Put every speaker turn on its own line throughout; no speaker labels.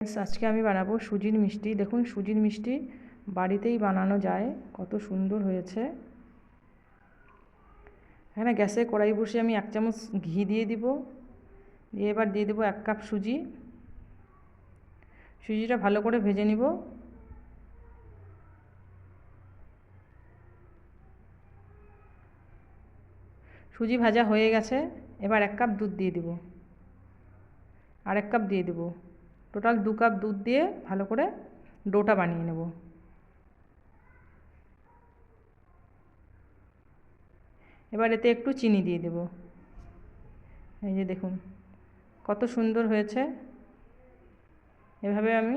আজকে আমি বানাবো সুজির মিষ্টি। দেখুন সুজির মিষ্টি বাড়িতেই বানানো যায়, কত সুন্দর হয়েছে। এখানে গ্যাসে কড়াই বসিয়ে আমি 1 চামচ ঘি দিয়ে দিব, দিয়ে এবার দিয়ে দেবো 1 কাপ সুজি। সুজিটা ভালো করে ভেজে নিব। সুজি ভাজা হয়ে গেছে, এবার 1 কাপ দুধ দিয়ে দিব, আর 1 কাপ দিয়ে দেব, টোটাল 2 কাপ দুধ দিয়ে ভালো করে ডোটা বানিয়ে নেব। এবার এতে একটু চিনি দিয়ে দেব। এই যে দেখুন কত সুন্দর হয়েছে। এভাবে আমি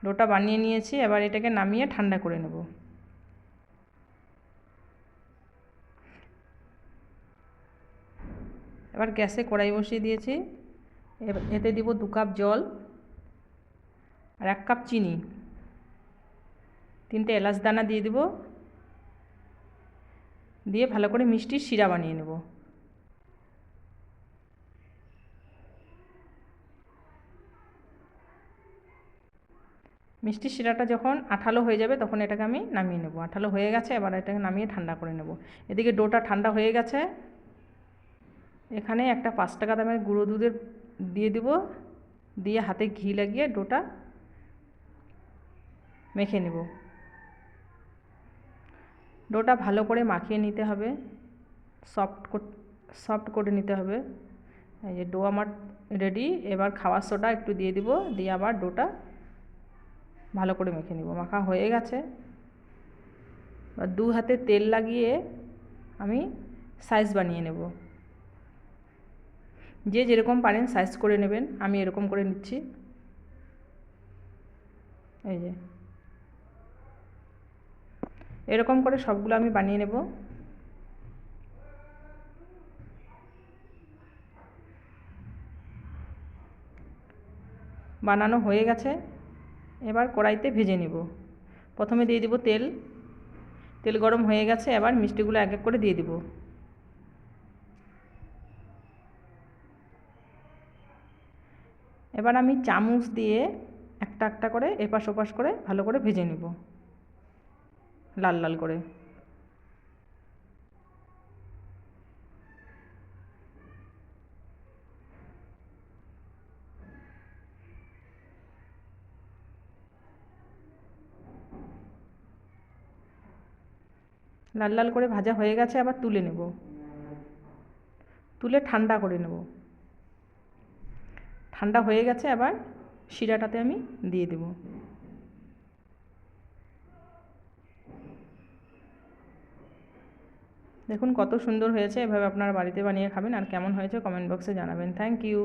ডোটা বানিয়ে নিয়েছি। এবার এটাকে নামিয়ে ঠান্ডা করে নেব। এবার গ্যাসে কড়াই বসিয়ে দিয়েছি, এতে দিব 2 কাপ জল আর 1 কাপ চিনি, 3টে এলাচ দানা দিয়ে দিব, দিয়ে ভালো করে মিষ্টির শিরা বানিয়ে নেব। মিষ্টির শিরাটা যখন আঠালো হয়ে যাবে তখন এটাকে আমি নামিয়ে নেব। আঠালো হয়ে গেছে, এবার এটাকে নামিয়ে ঠান্ডা করে নেব। এদিকে ডোটা ঠান্ডা হয়ে গেছে। এখানে একটা 5 টাকা দামের গুঁড়ো দুধের দিয়ে দিব, দিয়ে হাতে ঘি লাগিয়ে ডোটা মেখে নেব। ডোটা ভালো করে মাখিয়ে নিতে হবে, সফট করে নিতে হবে। এই যে ডো আমার রেডি। এবার খাওয়ার সোডা একটু দিয়ে দিব, দিয়ে আবার ডোটা ভালো করে মেখে নিব। মাখা হয়ে গেছে। এবার 2 হাতে তেল লাগিয়ে আমি সাইজ বানিয়ে নেব। যে যেরকম পারেন সাইজ করে নেবেন, আমি এরকম করে নিচ্ছি। এই যে এরকম করে সবগুলো আমি বানিয়ে নেব। বানানো হয়ে গেছে, এবার কড়াইতে ভেজে নেব। প্রথমে দিয়ে দিব তেল। তেল গরম হয়ে গেছে, এবার মিষ্টিগুলো এক এক করে দিয়ে দিব। এবার আমি চামচ দিয়ে একটা একটা করে এপাশ ওপাশ করে ভালো করে ভেজে নেব, লাল লাল করে। লাল লাল করে ভাজা হয়ে গেছে, আবার তুলে নেব। তুলে ঠান্ডা করে নেব। ঠান্ডা হয়ে গেছে, আবার শিরাটাতে আমি দিয়ে দেব। দেখুন কত সুন্দর হয়েছে। এভাবে আপনারা বাড়িতে বানিয়ে খাবেন, আর কেমন হয়েছে কমেন্ট বক্সে জানাবেন। Thank you.